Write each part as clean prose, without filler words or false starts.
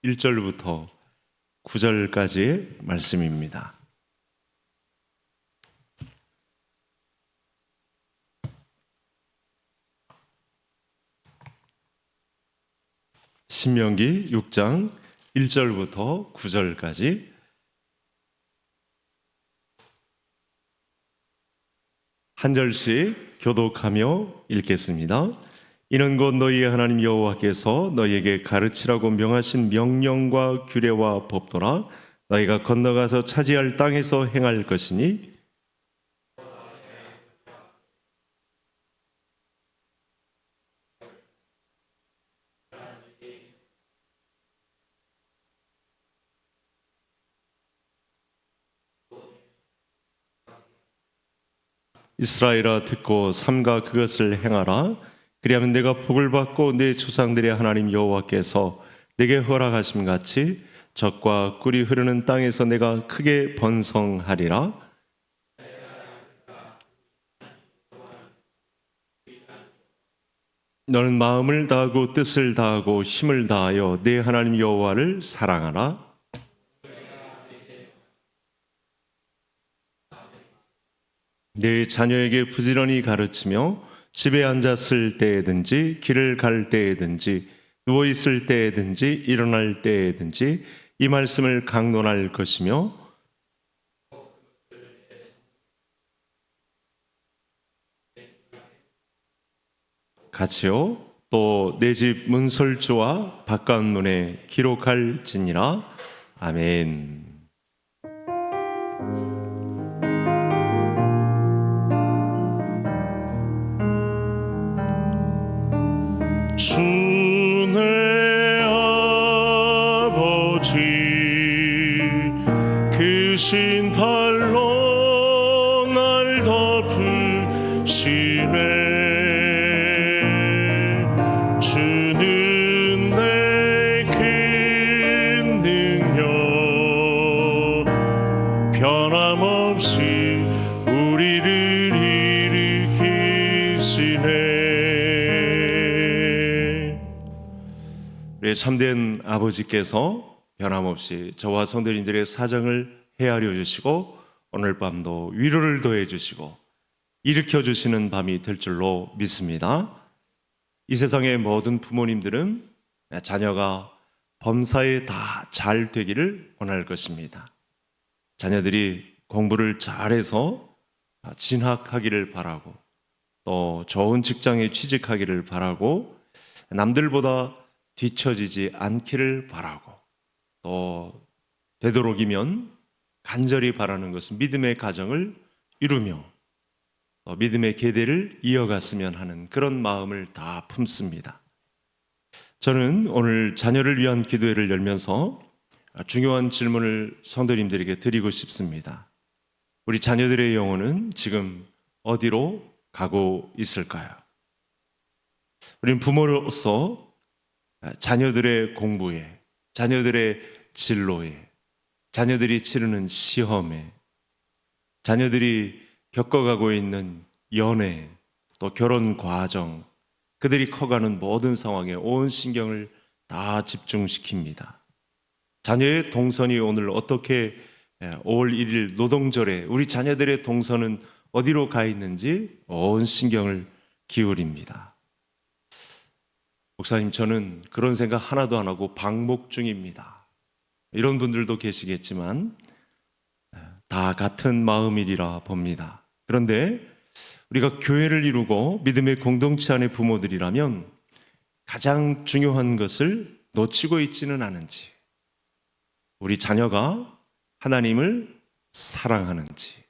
1절부터 9절까지의 말씀입니다. 신명기 6장 1절부터 9절까지 한 절씩 교독하며 읽겠습니다. 이는 곧 너희의 하나님 여호와께서 너희에게 가르치라고 명하신 명령과 규례와 법도라. 너희가 건너가서 차지할 땅에서 행할 것이니 이스라엘아 듣고 삼가 그것을 행하라. 그리하면 내가 복을 받고 내 조상들의 하나님 여호와께서 내게 허락하심 같이 젖과 꿀이 흐르는 땅에서 내가 크게 번성하리라. 너는 마음을 다하고 뜻을 다하고 힘을 다하여 내 하나님 여호와를 사랑하라. 내 자녀에게 부지런히 가르치며 집에 앉았을 때에든지 길을 갈 때에든지 누워 있을 때에든지 일어날 때에든지 이 말씀을 강론할 것이며 같이요 또 내 집 문설주와 바깥 문에 기록할지니라. 아멘. 주 내 아버지 그 신발로 날 덮으시네. 주는 내 큰 능력 변함없이 우리를 일으키시네. 우리의 참된 아버지께서 변함없이 저와 성도님들의 사정을 헤아려 주시고 오늘 밤도 위로를 더해 주시고 일으켜 주시는 밤이 될 줄로 믿습니다. 이 세상의 모든 부모님들은 자녀가 범사에 다 잘 되기를 원할 것입니다. 자녀들이 공부를 잘해서 진학하기를 바라고 또 좋은 직장에 취직하기를 바라고 남들보다 뒤처지지 않기를 바라고 또 되도록이면 간절히 바라는 것은 믿음의 가정을 이루며 또 믿음의 계대를 이어갔으면 하는 그런 마음을 다 품습니다. 저는 오늘 자녀를 위한 기도회를 열면서 중요한 질문을 성도님들에게 드리고 싶습니다. 우리 자녀들의 영혼은 지금 어디로 가고 있을까요? 우리는 부모로서 자녀들의 공부에, 자녀들의 진로에, 자녀들이 치르는 시험에, 자녀들이 겪어가고 있는 연애, 또 결혼 과정, 그들이 커가는 모든 상황에 온 신경을 다 집중시킵니다. 자녀의 동선이 오늘 어떻게 5월 1일 노동절에 우리 자녀들의 동선은 어디로 가 있는지 온 신경을 기울입니다. 목사님, 저는 그런 생각 하나도 안 하고 방목 중입니다. 이런 분들도 계시겠지만 다 같은 마음이리라 봅니다. 그런데 우리가 교회를 이루고 믿음의 공동체 안의 부모들이라면 가장 중요한 것을 놓치고 있지는 않은지, 우리 자녀가 하나님을 사랑하는지,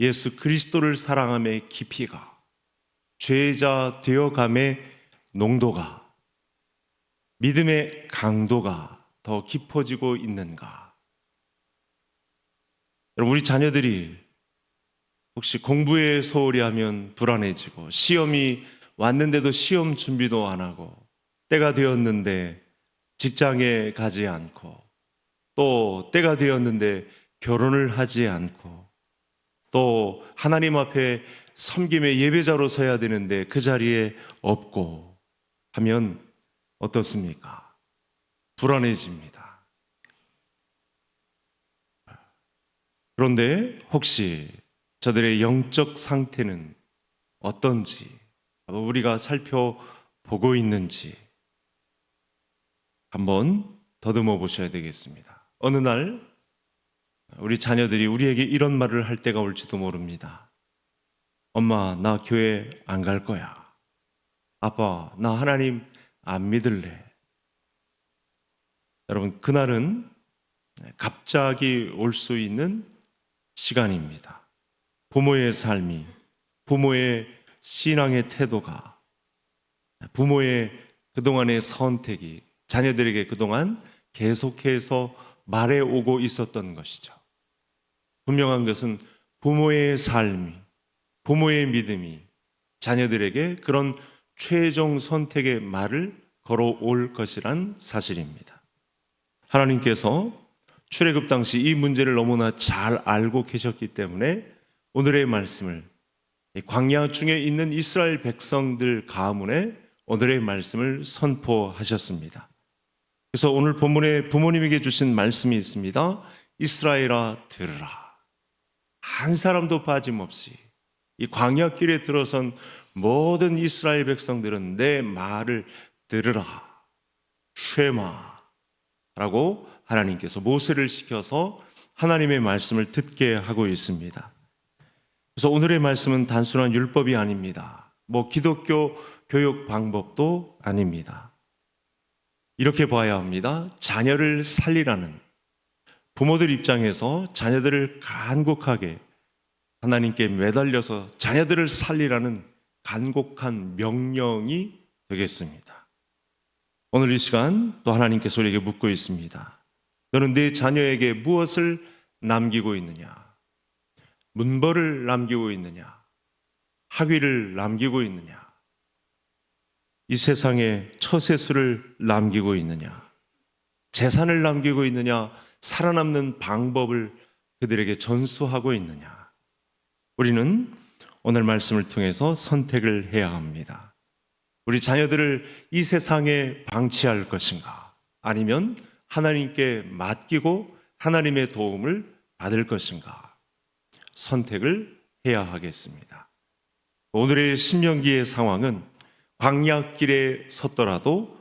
예수 그리스도를 사랑함의 깊이가, 죄자 되어감의 농도가, 믿음의 강도가 더 깊어지고 있는가? 여러분, 우리 자녀들이 혹시 공부에 소홀히 하면 불안해지고 시험이 왔는데도 시험 준비도 안 하고 때가 되었는데 직장에 가지 않고 또 때가 되었는데 결혼을 하지 않고 또 하나님 앞에 섬김의 예배자로 서야 되는데 그 자리에 없고 하면 어떻습니까? 불안해집니다. 그런데 혹시 저들의 영적 상태는 어떤지 우리가 살펴보고 있는지 한번 더듬어 보셔야 되겠습니다. 어느 날 우리 자녀들이 우리에게 이런 말을 할 때가 올지도 모릅니다. 엄마, 나 교회 안 갈 거야. 아빠, 나 하나님 안 믿을래. 여러분, 그날은 갑자기 올 수 있는 시간입니다. 부모의 삶이, 부모의 신앙의 태도가, 부모의 그동안의 선택이 자녀들에게 그동안 계속해서 말해오고 있었던 것이죠. 분명한 것은 부모의 삶이, 부모의 믿음이 자녀들에게 그런 최종 선택의 말을 걸어올 것이란 사실입니다. 하나님께서 출애굽 당시 이 문제를 너무나 잘 알고 계셨기 때문에 오늘의 말씀을 광야 중에 있는 이스라엘 백성들 가문에 오늘의 말씀을 선포하셨습니다. 그래서 오늘 본문에 부모님에게 주신 말씀이 있습니다. 이스라엘아 들으라. 한 사람도 빠짐없이 이 광야길에 들어선 모든 이스라엘 백성들은 내 말을 들으라. 쉐마라고 하나님께서 모세를 시켜서 하나님의 말씀을 듣게 하고 있습니다. 그래서 오늘의 말씀은 단순한 율법이 아닙니다. 기독교 교육 방법도 아닙니다. 이렇게 봐야 합니다. 자녀를 살리라는, 부모들 입장에서 자녀들을 간곡하게 하나님께 매달려서 자녀들을 살리라는 간곡한 명령이 되겠습니다. 오늘 이 시간 또 하나님께서 우리에게 묻고 있습니다. 너는 네 자녀에게 무엇을 남기고 있느냐? 문벌을 남기고 있느냐? 학위를 남기고 있느냐? 이 세상에 처세술을 남기고 있느냐? 재산을 남기고 있느냐? 살아남는 방법을 그들에게 전수하고 있느냐? 우리는 오늘 말씀을 통해서 선택을 해야 합니다. 우리 자녀들을 이 세상에 방치할 것인가? 아니면 하나님께 맡기고 하나님의 도움을 받을 것인가? 선택을 해야 하겠습니다. 오늘의 신명기의 상황은 광야길에 섰더라도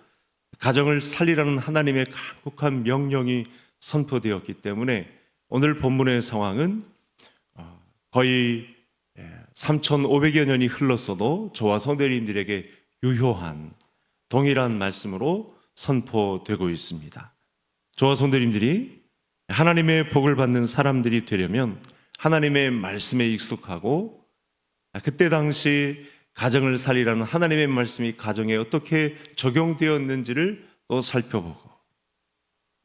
가정을 살리라는 하나님의 간곡한 명령이 선포되었기 때문에 오늘 본문의 상황은 거의 3,500여 년이 흘렀어도 저와 성도님들에게 유효한 동일한 말씀으로 선포되고 있습니다. 저와 성도님들이 하나님의 복을 받는 사람들이 되려면 하나님의 말씀에 익숙하고 그때 당시 가정을 살리라는 하나님의 말씀이 가정에 어떻게 적용되었는지를 또 살펴보고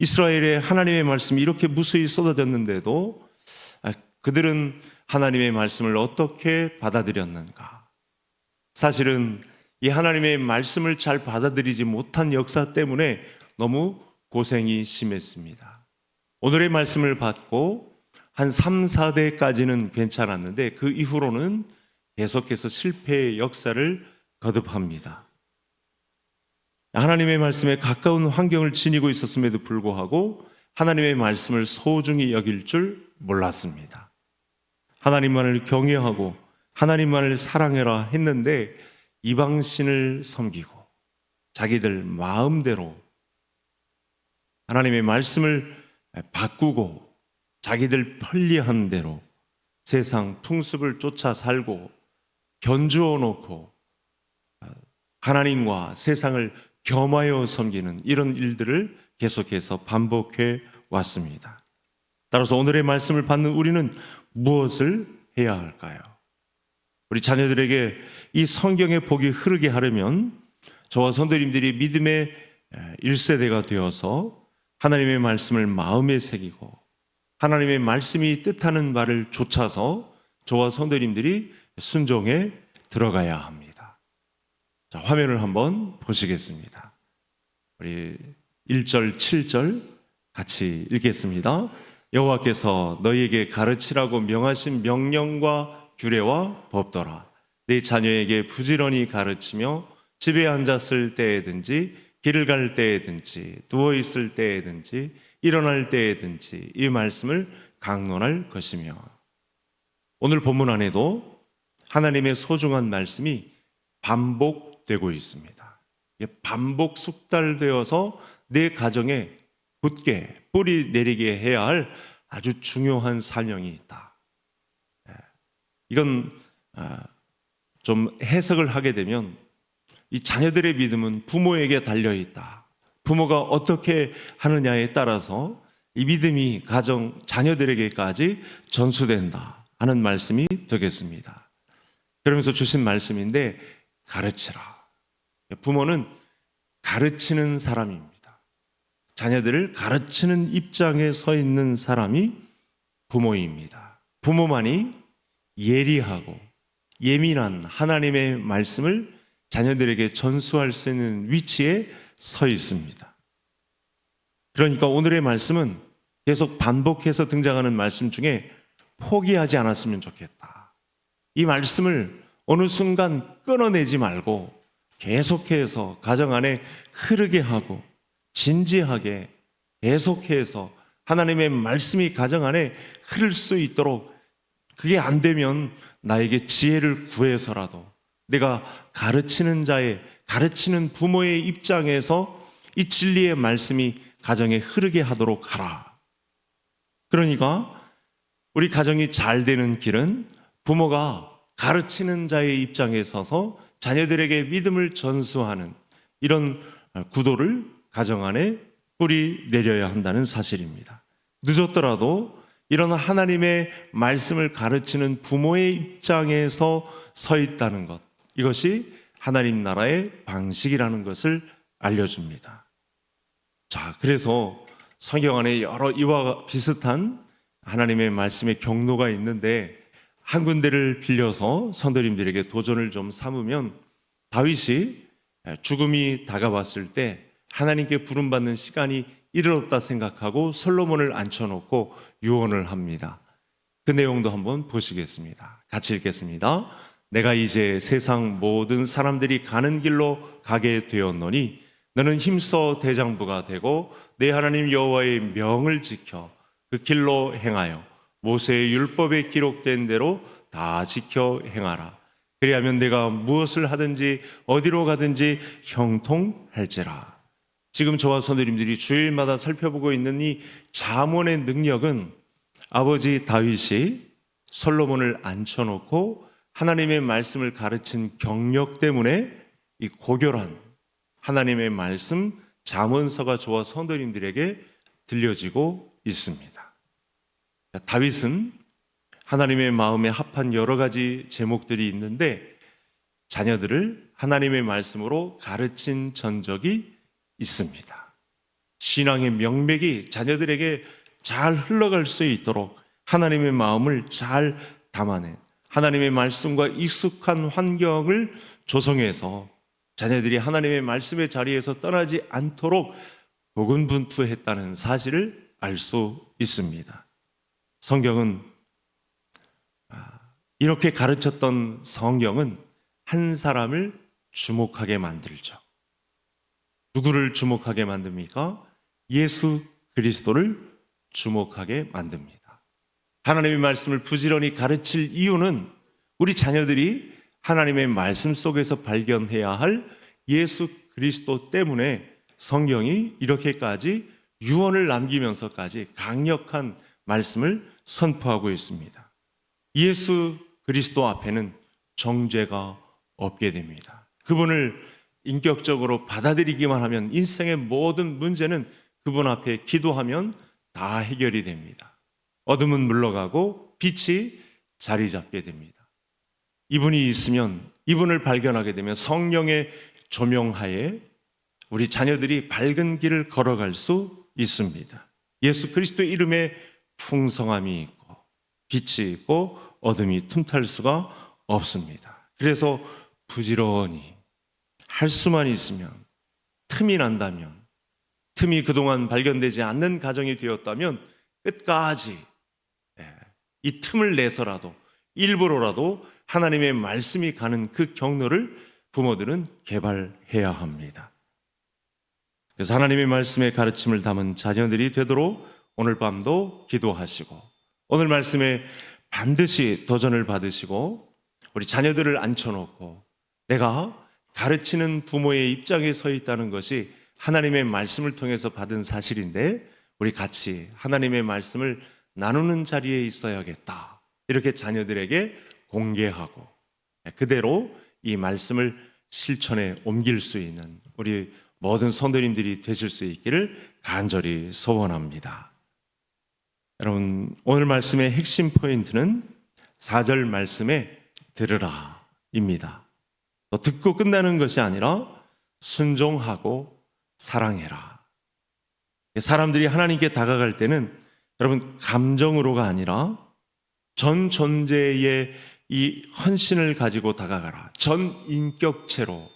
이스라엘의 하나님의 말씀이 이렇게 무수히 쏟아졌는데도 그들은 하나님의 말씀을 어떻게 받아들였는가? 사실은 이 하나님의 말씀을 잘 받아들이지 못한 역사 때문에 너무 고생이 심했습니다. 오늘의 말씀을 받고 한 3, 4대까지는 괜찮았는데 그 이후로는 계속해서 실패의 역사를 거듭합니다. 하나님의 말씀에 가까운 환경을 지니고 있었음에도 불구하고 하나님의 말씀을 소중히 여길 줄 몰랐습니다. 하나님만을 경외하고 하나님만을 사랑해라 했는데 이방신을 섬기고 자기들 마음대로 하나님의 말씀을 바꾸고 자기들 편리한 대로 세상 풍습을 쫓아 살고 견주어 놓고 하나님과 세상을 겸하여 섬기는 이런 일들을 계속해서 반복해 왔습니다. 따라서 오늘의 말씀을 받는 우리는 무엇을 해야 할까요? 우리 자녀들에게 이 성경의 복이 흐르게 하려면 저와 성도님들이 믿음의 1세대가 되어서 하나님의 말씀을 마음에 새기고 하나님의 말씀이 뜻하는 바를 좇아서 저와 성도님들이 순종에 들어가야 합니다. 자, 화면을 한번 보시겠습니다. 우리 1절, 7절 같이 읽겠습니다. 여호와께서 너희에게 가르치라고 명하신 명령과 규례와 법도라. 네 자녀에게 부지런히 가르치며 집에 앉았을 때에든지 길을 갈 때에든지 누워 있을 때에든지 일어날 때에든지 이 말씀을 강론할 것이며, 오늘 본문 안에도 하나님의 소중한 말씀이 반복되고 있습니다. 반복 숙달되어서 내 가정에 굳게 뿌리 내리게 해야 할 아주 중요한 사명이 있다. 이건 좀 해석을 하게 되면 이 자녀들의 믿음은 부모에게 달려 있다. 부모가 어떻게 하느냐에 따라서 이 믿음이 가정 자녀들에게까지 전수된다 하는 말씀이 되겠습니다. 그러면서 주신 말씀인데, 가르치라. 부모는 가르치는 사람입니다. 자녀들을 가르치는 입장에 서 있는 사람이 부모입니다. 부모만이 예리하고 예민한 하나님의 말씀을 자녀들에게 전수할 수 있는 위치에 서 있습니다. 그러니까 오늘의 말씀은 계속 반복해서 등장하는 말씀 중에 포기하지 않았으면 좋겠다. 이 말씀을 어느 순간 끊어내지 말고 계속해서 가정 안에 흐르게 하고 진지하게 계속해서 하나님의 말씀이 가정 안에 흐를 수 있도록, 그게 안 되면 나에게 지혜를 구해서라도 내가 가르치는 자의, 가르치는 부모의 입장에서 이 진리의 말씀이 가정에 흐르게 하도록 하라. 그러니까 우리 가정이 잘 되는 길은 부모가 가르치는 자의 입장에 서서 자녀들에게 믿음을 전수하는 이런 구도를 가정 안에 뿌리 내려야 한다는 사실입니다. 늦었더라도 이런 하나님의 말씀을 가르치는 부모의 입장에서 서 있다는 것, 이것이 하나님 나라의 방식이라는 것을 알려줍니다. 자, 그래서 성경 안에 여러 이와 비슷한 하나님의 말씀의 경로가 있는데, 한 군데를 빌려서 성도님들에게 도전을 좀 삼으면, 다윗이 죽음이 다가왔을 때 하나님께 부름받는 시간이 이르렀다 생각하고 솔로몬을 앉혀놓고 유언을 합니다. 그 내용도 한번 보시겠습니다. 같이 읽겠습니다. 내가 이제 세상 모든 사람들이 가는 길로 가게 되었노니 너는 힘써 대장부가 되고 내 하나님 여호와의 명을 지켜 그 길로 행하여 모세의 율법에 기록된 대로 다 지켜 행하라. 그리하면 내가 무엇을 하든지 어디로 가든지 형통할지라. 지금 저와 성도님들이 주일마다 살펴보고 있는 이 잠언의 능력은 아버지 다윗이 솔로몬을 앉혀놓고 하나님의 말씀을 가르친 경력 때문에 이 고결한 하나님의 말씀 잠언서가 저와 성도님들에게 들려지고 있습니다. 다윗은 하나님의 마음에 합한 여러 가지 제목들이 있는데 자녀들을 하나님의 말씀으로 가르친 전적이 있습니다. 신앙의 명맥이 자녀들에게 잘 흘러갈 수 있도록 하나님의 마음을 잘 담아낸, 하나님의 말씀과 익숙한 환경을 조성해서 자녀들이 하나님의 말씀의 자리에서 떠나지 않도록 고군분투했다는 사실을 알 수 있습니다. 성경은 이렇게 가르쳤던 성경은 한 사람을 주목하게 만들죠. 누구를 주목하게 만듭니까? 예수 그리스도를 주목하게 만듭니다. 하나님의 말씀을 부지런히 가르칠 이유는 우리 자녀들이 하나님의 말씀 속에서 발견해야 할 예수 그리스도 때문에 성경이 이렇게까지 유언을 남기면서까지 강력한 말씀을 선포하고 있습니다. 예수 그리스도 앞에는 정죄가 없게 됩니다. 그분을 인격적으로 받아들이기만 하면 인생의 모든 문제는 그분 앞에 기도하면 다 해결이 됩니다. 어둠은 물러가고 빛이 자리 잡게 됩니다. 이분이 있으면, 이분을 발견하게 되면 성령의 조명하에 우리 자녀들이 밝은 길을 걸어갈 수 있습니다. 예수 그리스도의 이름에 풍성함이 있고 빛이 있고 어둠이 틈탈 수가 없습니다. 그래서 부지런히 할 수만 있으면, 틈이 난다면, 틈이 그동안 발견되지 않는 가정이 되었다면 끝까지 이 틈을 내서라도 일부러라도 하나님의 말씀이 가는 그 경로를 부모들은 개발해야 합니다. 그래서 하나님의 말씀의 가르침을 담은 자녀들이 되도록 오늘 밤도 기도하시고, 오늘 말씀에 반드시 도전을 받으시고, 우리 자녀들을 앉혀놓고 내가 가르치는 부모의 입장에 서 있다는 것이 하나님의 말씀을 통해서 받은 사실인데, 우리 같이 하나님의 말씀을 나누는 자리에 있어야겠다, 이렇게 자녀들에게 공개하고 그대로 이 말씀을 실천에 옮길 수 있는 우리 모든 성도님들이 되실 수 있기를 간절히 소원합니다. 여러분, 오늘 말씀의 핵심 포인트는 4절 말씀에 들으라 입니다. 듣고 끝나는 것이 아니라 순종하고 사랑해라. 사람들이 하나님께 다가갈 때는 여러분, 감정으로가 아니라 전 존재의 이 헌신을 가지고 다가가라. 전 인격체로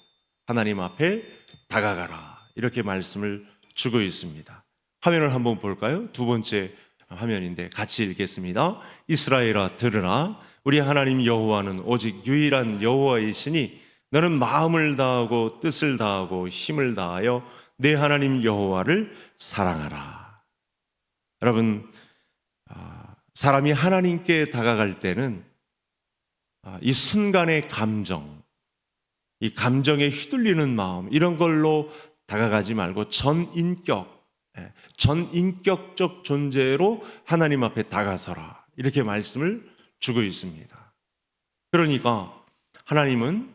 하나님 앞에 다가가라. 이렇게 말씀을 주고 있습니다. 화면을 한번 볼까요? 두 번째 화면인데 같이 읽겠습니다. 이스라엘아 들으라. 우리 하나님 여호와는 오직 유일한 여호와이시니 너는 마음을 다하고 뜻을 다하고 힘을 다하여 내 하나님 여호와를 사랑하라. 여러분, 사람이 하나님께 다가갈 때는 이 순간의 감정, 이 감정에 휘둘리는 마음, 이런 걸로 다가가지 말고 전인격적 존재로 하나님 앞에 다가서라, 이렇게 말씀을 주고 있습니다. 그러니까 하나님은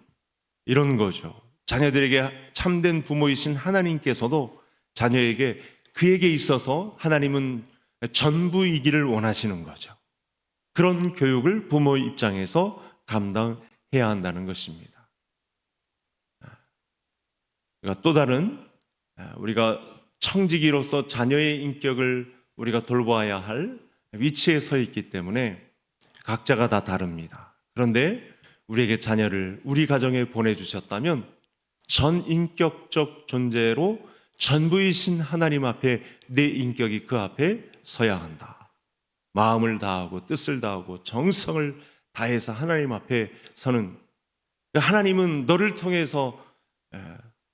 이런 거죠. 자녀들에게 참된 부모이신 하나님께서도 자녀에게, 그에게 있어서 하나님은 전부이기를 원하시는 거죠. 그런 교육을 부모 입장에서 감당해야 한다는 것입니다. 그러니까 또 다른, 우리가 청지기로서 자녀의 인격을 우리가 돌봐야 할 위치에 서 있기 때문에 각자가 다 다릅니다. 그런데 우리에게 자녀를 우리 가정에 보내주셨다면 전인격적 존재로 전부이신 하나님 앞에 내 인격이 그 앞에 서야 한다. 마음을 다하고 뜻을 다하고 정성을 다해서 하나님 앞에 서는, 하나님은 너를 통해서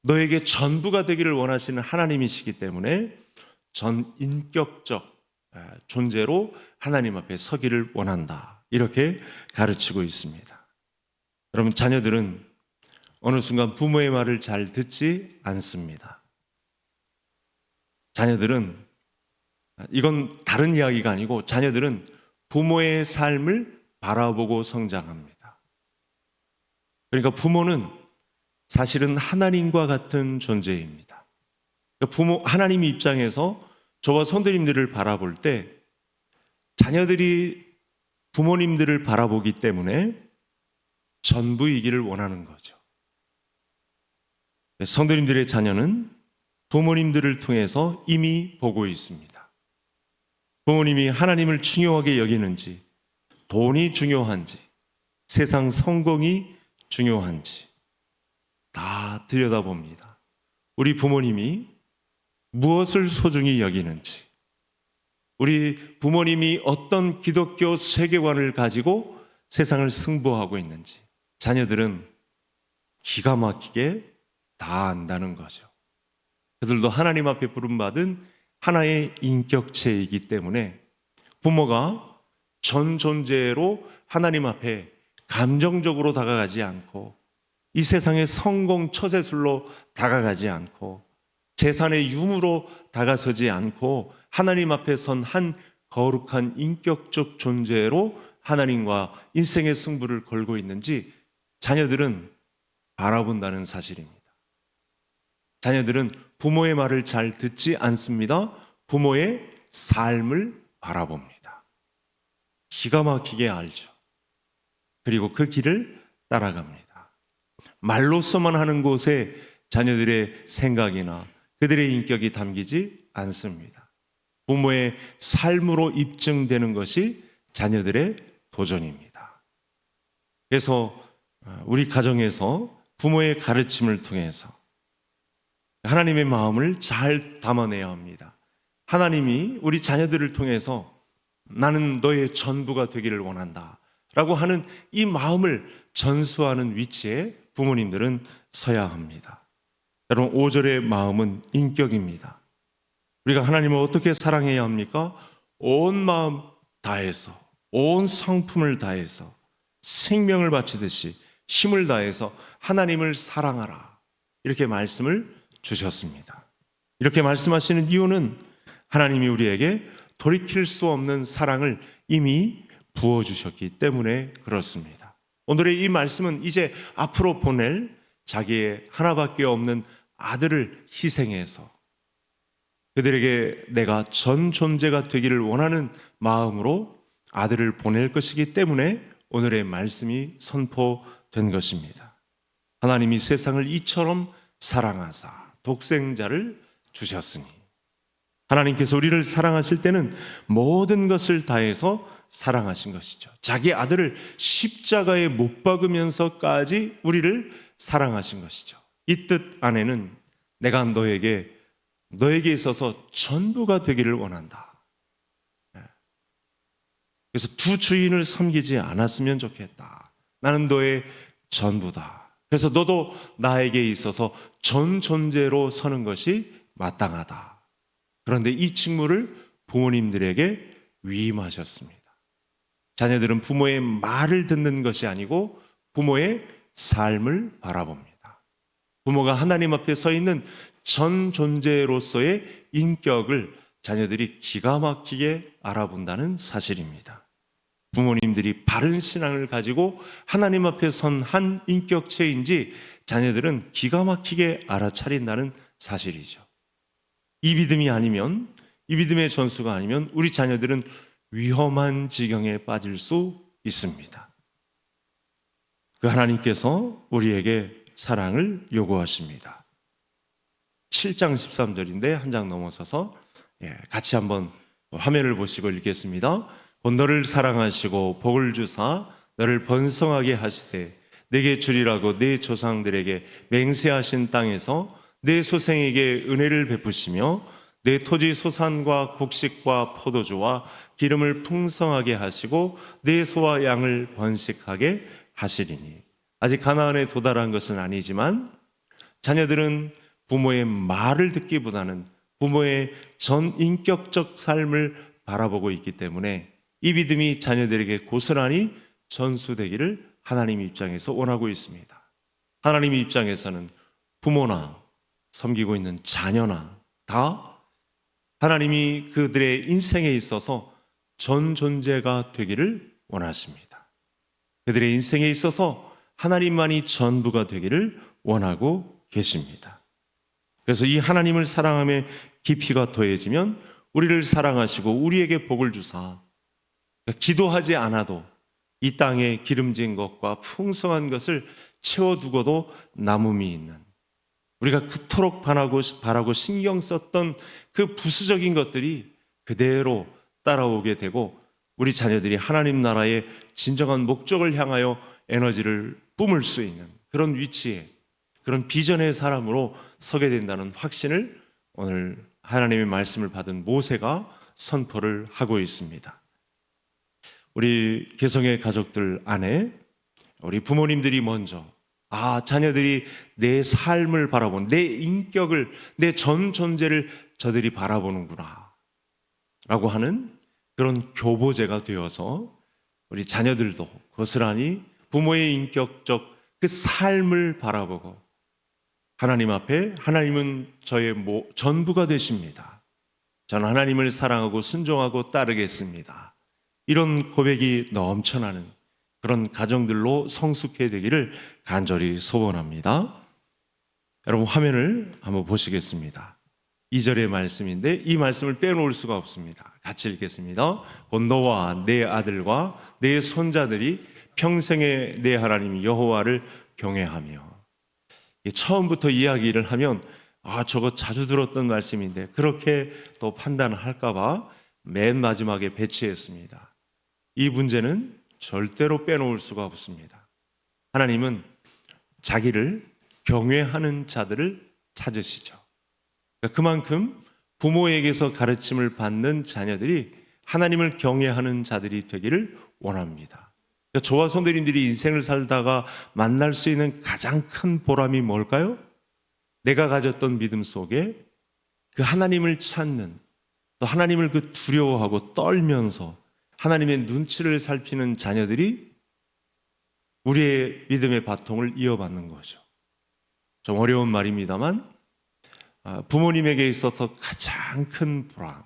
너에게 전부가 되기를 원하시는 하나님이시기 때문에 전인격적 존재로 하나님 앞에 서기를 원한다, 이렇게 가르치고 있습니다. 여러분, 자녀들은 어느 순간 부모의 말을 잘 듣지 않습니다. 자녀들은, 이건 다른 이야기가 아니고 자녀들은 부모의 삶을 바라보고 성장합니다. 그러니까 부모는 사실은 하나님과 같은 존재입니다. 그러니까 하나님 입장에서 저와 성도님들을 바라볼 때 자녀들이 부모님들을 바라보기 때문에 전부이기를 원하는 거죠. 성도님들의 자녀는 부모님들을 통해서 이미 보고 있습니다. 부모님이 하나님을 중요하게 여기는지, 돈이 중요한지, 세상 성공이 중요한지 다 들여다봅니다. 우리 부모님이 무엇을 소중히 여기는지, 우리 부모님이 어떤 기독교 세계관을 가지고 세상을 승부하고 있는지 자녀들은 기가 막히게 다 안다는 거죠. 그들도 하나님 앞에 부름받은 하나의 인격체이기 때문에 부모가 전 존재로 하나님 앞에 감정적으로 다가가지 않고, 이 세상의 성공 처세술로 다가가지 않고, 재산의 유무로 다가서지 않고 하나님 앞에 선 한 거룩한 인격적 존재로 하나님과 인생의 승부를 걸고 있는지 자녀들은 바라본다는 사실입니다. 자녀들은 부모의 말을 잘 듣지 않습니다. 부모의 삶을 바라봅니다. 기가 막히게 알죠. 그리고 그 길을 따라갑니다. 말로서만 하는 곳에 자녀들의 생각이나 그들의 인격이 담기지 않습니다. 부모의 삶으로 입증되는 것이 자녀들의 도전입니다. 그래서 우리 가정에서 부모의 가르침을 통해서 하나님의 마음을 잘 담아내야 합니다. 하나님이 우리 자녀들을 통해서 나는 너의 전부가 되기를 원한다 라고 하는 이 마음을 전수하는 위치에 부모님들은 서야 합니다. 여러분, 5절의 마음은 인격입니다. 우리가 하나님을 어떻게 사랑해야 합니까? 온 마음 다해서, 온 성품을 다해서, 생명을 바치듯이 힘을 다해서 하나님을 사랑하라, 이렇게 말씀을 주셨습니다. 이렇게 말씀하시는 이유는 하나님이 우리에게 돌이킬 수 없는 사랑을 이미 부어주셨기 때문에 그렇습니다. 오늘의 이 말씀은 이제 앞으로 보낼 자기의 하나밖에 없는 아들을 희생해서 그들에게 내가 전 존재가 되기를 원하는 마음으로 아들을 보낼 것이기 때문에 오늘의 말씀이 선포된 것입니다. 하나님이 세상을 이처럼 사랑하사 독생자를 주셨으니, 하나님께서 우리를 사랑하실 때는 모든 것을 다해서 사랑하신 것이죠. 자기 아들을 십자가에 못 박으면서까지 우리를 사랑하신 것이죠. 이 뜻 안에는 내가 너에게 있어서 전부가 되기를 원한다. 그래서 두 주인을 섬기지 않았으면 좋겠다. 나는 너의 전부다. 그래서 너도 나에게 있어서 전 존재로 서는 것이 마땅하다. 그런데 이 직무를 부모님들에게 위임하셨습니다. 자녀들은 부모의 말을 듣는 것이 아니고 부모의 삶을 바라봅니다. 부모가 하나님 앞에 서 있는 전 존재로서의 인격을 자녀들이 기가 막히게 알아본다는 사실입니다. 부모님들이 바른 신앙을 가지고 하나님 앞에 선 한 인격체인지 자녀들은 기가 막히게 알아차린다는 사실이죠. 이 믿음이 아니면, 이 믿음의 전수가 아니면 우리 자녀들은 위험한 지경에 빠질 수 있습니다. 그 하나님께서 우리에게 사랑을 요구하십니다. 7장 13절인데 한 장 넘어서서 같이 한번 화면을 보시고 읽겠습니다. 곧 너를 사랑하시고 복을 주사 너를 번성하게 하시되 내게 주리라고 네 조상들에게 맹세하신 땅에서 내 소생에게 은혜를 베푸시며 내 토지 소산과 곡식과 포도주와 기름을 풍성하게 하시고 내 소와 양을 번식하게 하시리니. 아직 가나안에 도달한 것은 아니지만 자녀들은 부모의 말을 듣기보다는 부모의 전인격적 삶을 바라보고 있기 때문에 이 믿음이 자녀들에게 고스란히 전수되기를 하나님 입장에서 원하고 있습니다. 하나님 입장에서는 부모나 섬기고 있는 자녀나 다 하나님이 그들의 인생에 있어서 전 존재가 되기를 원하십니다. 그들의 인생에 있어서 하나님만이 전부가 되기를 원하고 계십니다. 그래서 이 하나님을 사랑함에 깊이가 더해지면 우리를 사랑하시고 우리에게 복을 주사 기도하지 않아도 이 땅에 기름진 것과 풍성한 것을 채워두고도 남음이 있는, 우리가 그토록 바라고 신경 썼던 그 부수적인 것들이 그대로 따라오게 되고 우리 자녀들이 하나님 나라의 진정한 목적을 향하여 에너지를 뿜을 수 있는 그런 위치에, 그런 비전의 사람으로 서게 된다는 확신을 오늘 하나님의 말씀을 받은 모세가 선포를 하고 있습니다. 우리 개성의 가족들 안에 우리 부모님들이 먼저 자녀들이 내 삶을 바라보는, 내 인격을, 내 전 존재를 저들이 바라보는구나 라고 하는 그런 교보제가 되어서 우리 자녀들도 고스란히 부모의 인격적 그 삶을 바라보고 하나님 앞에 하나님은 저의 전부가 되십니다. 저는 하나님을 사랑하고 순종하고 따르겠습니다. 이런 고백이 넘쳐나는 그런 가정들로 성숙해야 되기를 간절히 소원합니다. 여러분 화면을 한번 보시겠습니다. 2절의 말씀인데 이 말씀을 빼놓을 수가 없습니다. 같이 읽겠습니다. 곧 너와 내 아들과 내 손자들이 평생에 내 하나님 여호와를 경외하며. 처음부터 이야기를 하면 저거 자주 들었던 말씀인데 그렇게 또 판단할까 봐 맨 마지막에 배치했습니다. 이 문제는 절대로 빼놓을 수가 없습니다. 하나님은 자기를 경외하는 자들을 찾으시죠. 그만큼 부모에게서 가르침을 받는 자녀들이 하나님을 경외하는 자들이 되기를 원합니다. 저와 성도님들이 인생을 살다가 만날 수 있는 가장 큰 보람이 뭘까요? 내가 가졌던 믿음 속에 그 하나님을 찾는, 또 하나님을 그 두려워하고 떨면서 하나님의 눈치를 살피는 자녀들이 우리의 믿음의 바통을 이어받는 거죠. 좀 어려운 말입니다만 부모님에게 있어서 가장 큰 불황,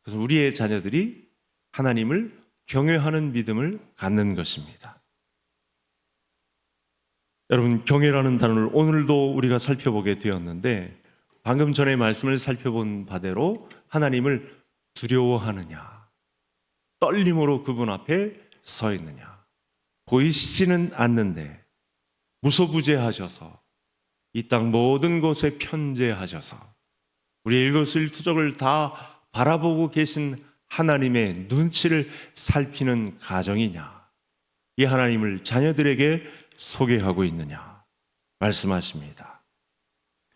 그래서 우리의 자녀들이 하나님을 경외하는 믿음을 갖는 것입니다. 여러분, 경외라는 단어를 오늘도 우리가 살펴보게 되었는데, 방금 전에 말씀을 살펴본 바대로 하나님을 두려워하느냐, 떨림으로 그분 앞에 서 있느냐, 보이시지는 않는데 무소부재하셔서 이 땅 모든 곳에 편재하셔서 우리의 일거수일투족을 다 바라보고 계신 하나님의 눈치를 살피는 가정이냐, 이 하나님을 자녀들에게 소개하고 있느냐 말씀하십니다.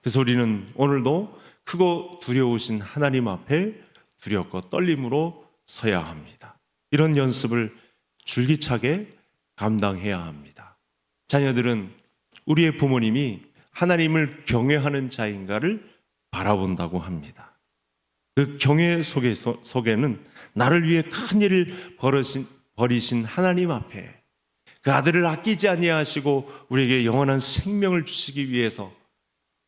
그래서 우리는 오늘도 크고 두려우신 하나님 앞에 두렵고 떨림으로 서야 합니다. 이런 연습을 줄기차게 감당해야 합니다. 자녀들은 우리의 부모님이 하나님을 경외하는 자인가를 바라본다고 합니다. 그 경외 속에는 나를 위해 큰 일을 버리신 하나님 앞에 그 아들을 아끼지 아니하시고 우리에게 영원한 생명을 주시기 위해서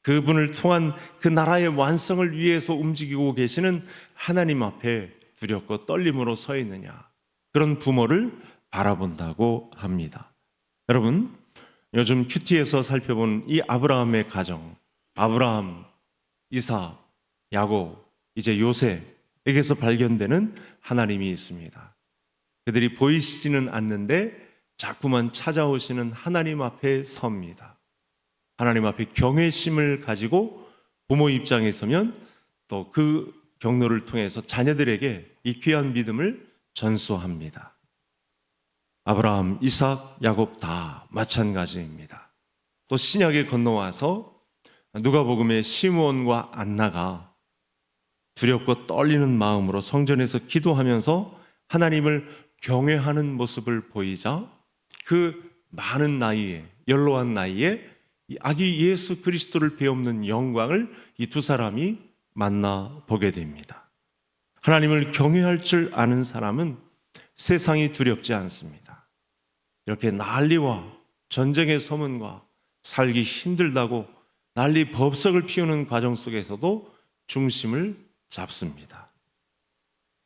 그분을 통한 그 나라의 완성을 위해서 움직이고 계시는 하나님 앞에 두렵고 떨림으로 서 있느냐, 그런 부모를 바라본다고 합니다. 여러분, 요즘 큐티에서 살펴본 이 아브라함의 가정, 아브라함, 이삭, 야곱, 이제 요셉에게서 발견되는 하나님이 있습니다. 그들이 보이시지는 않는데 자꾸만 찾아오시는 하나님 앞에 섭니다. 하나님 앞에 경외심을 가지고 부모 입장에 서면 또 그 경로를 통해서 자녀들에게 이 귀한 믿음을 전수합니다. 아브라함, 이삭, 야곱 다 마찬가지입니다. 또 신약에 건너와서 누가복음의 시므온과 안나가 두렵고 떨리는 마음으로 성전에서 기도하면서 하나님을 경외하는 모습을 보이자 그 많은 나이에, 연로한 나이에 이 아기 예수 그리스도를 배우는 영광을 이 두 사람이 만나 보게 됩니다. 하나님을 경외할 줄 아는 사람은 세상이 두렵지 않습니다. 이렇게 난리와 전쟁의 소문과 살기 힘들다고 난리 법석을 피우는 과정 속에서도 중심을 잡습니다.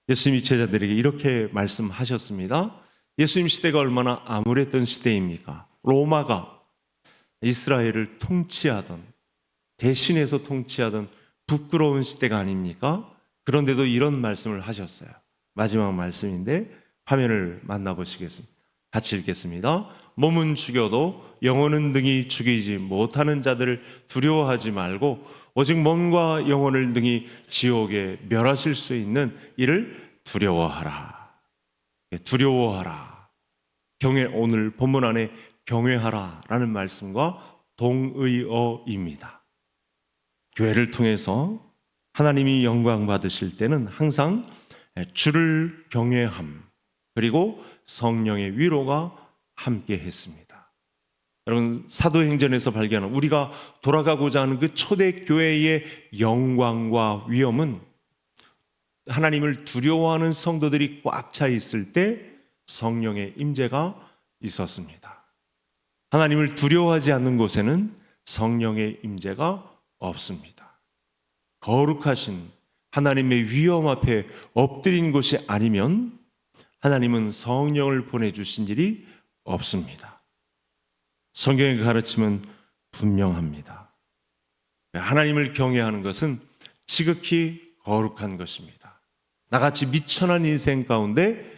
예수님이 제자들에게 이렇게 말씀하셨습니다. 예수님 시대가 얼마나 암울했던 시대입니까? 로마가 이스라엘을 통치하던, 대신해서 통치하던 부끄러운 시대가 아닙니까? 그런데도 이런 말씀을 하셨어요. 마지막 말씀인데 화면을 만나보시겠습니다. 같이 읽겠습니다. 몸은 죽여도 영혼은 능히 죽이지 못하는 자들을 두려워하지 말고 오직 몸과 영혼을 능히 지옥에 멸하실 수 있는 이를 두려워하라. 두려워하라. 오늘 본문 안에 경외하라 라는 말씀과 동의어입니다. 교회를 통해서 하나님이 영광 받으실 때는 항상 주를 경외함, 그리고 성령의 위로가 함께 했습니다. 여러분, 사도행전에서 발견한 우리가 돌아가고자 하는 그 초대교회의 영광과 위엄은 하나님을 두려워하는 성도들이 꽉 차 있을 때 성령의 임재가 있었습니다. 하나님을 두려워하지 않는 곳에는 성령의 임재가 없습니다. 거룩하신 하나님의 위엄 앞에 엎드린 곳이 아니면 하나님은 성령을 보내주신 일이 없습니다. 성경의 가르침은 분명합니다. 하나님을 경외하는 것은 지극히 거룩한 것입니다. 나같이 미천한 인생 가운데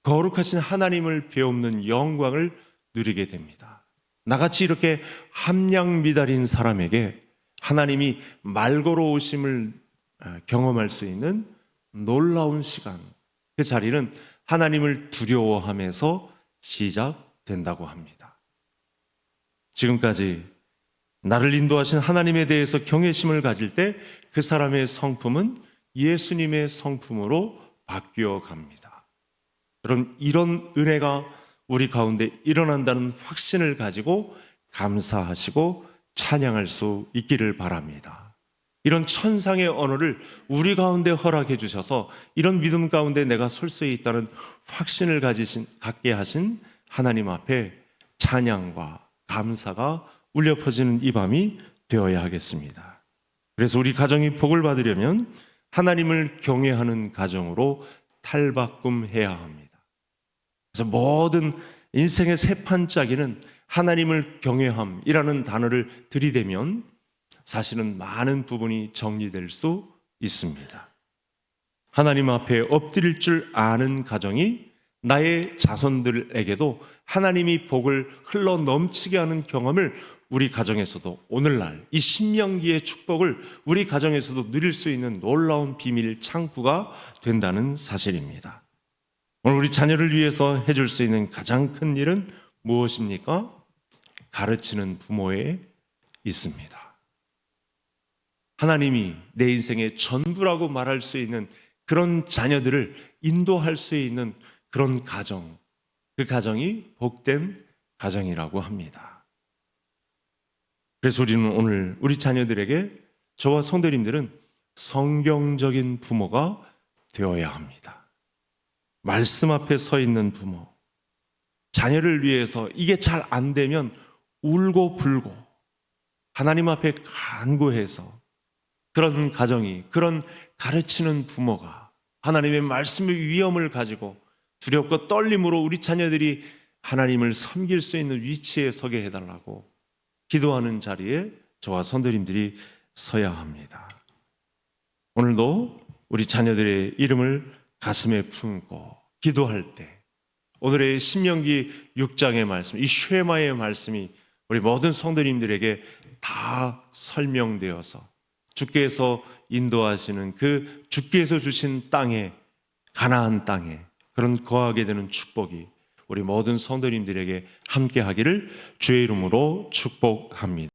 거룩하신 하나님을 배우는 영광을 누리게 됩니다. 나같이 이렇게 함량미달인 사람에게 하나님이 말걸어오심을 경험할 수 있는 놀라운 시간, 그 자리는 하나님을 두려워하면서 시작된다고 합니다. 지금까지 나를 인도하신 하나님에 대해서 경외심을 가질 때 그 사람의 성품은 예수님의 성품으로 바뀌어 갑니다. 여러분, 이런 은혜가 우리 가운데 일어난다는 확신을 가지고 감사하시고 찬양할 수 있기를 바랍니다. 이런 천상의 언어를 우리 가운데 허락해 주셔서 이런 믿음 가운데 내가 설 수 있다는 확신을 갖게 하신 하나님 앞에 찬양과 감사가 울려 퍼지는 이 밤이 되어야 하겠습니다. 그래서 우리 가정이 복을 받으려면 하나님을 경외하는 가정으로 탈바꿈해야 합니다. 그래서 모든 인생의 새 판짜기는 하나님을 경외함이라는 단어를 들이대면 사실은 많은 부분이 정리될 수 있습니다. 하나님 앞에 엎드릴 줄 아는 가정이 나의 자손들에게도 하나님이 복을 흘러 넘치게 하는 경험을 우리 가정에서도 오늘날 이 신명기의 축복을 우리 가정에서도 누릴 수 있는 놀라운 비밀 창구가 된다는 사실입니다. 오늘 우리 자녀를 위해서 해줄 수 있는 가장 큰 일은 무엇입니까? 가르치는 부모에 있습니다. 하나님이 내 인생의 전부라고 말할 수 있는 그런 자녀들을 인도할 수 있는 그런 가정, 그 가정이 복된 가정이라고 합니다. 그래서 우리는 오늘 우리 자녀들에게, 저와 성도님들은 성경적인 부모가 되어야 합니다. 말씀 앞에 서 있는 부모, 자녀를 위해서 이게 잘 안 되면 울고 불고 하나님 앞에 간구해서 그런 가정이, 그런 가르치는 부모가 하나님의 말씀의 위엄을 가지고 두렵고 떨림으로 우리 자녀들이 하나님을 섬길 수 있는 위치에 서게 해달라고 기도하는 자리에 저와 성도님들이 서야 합니다. 오늘도 우리 자녀들의 이름을 가슴에 품고 기도할 때 오늘의 신명기 6장의 말씀, 이 쉐마의 말씀이 우리 모든 성도님들에게 다 설명되어서 주께서 인도하시는 그 주께서 주신 땅에, 가나안 땅에 그런 거하게 되는 축복이 우리 모든 성도님들에게 함께 하기를 주의 이름으로 축복합니다.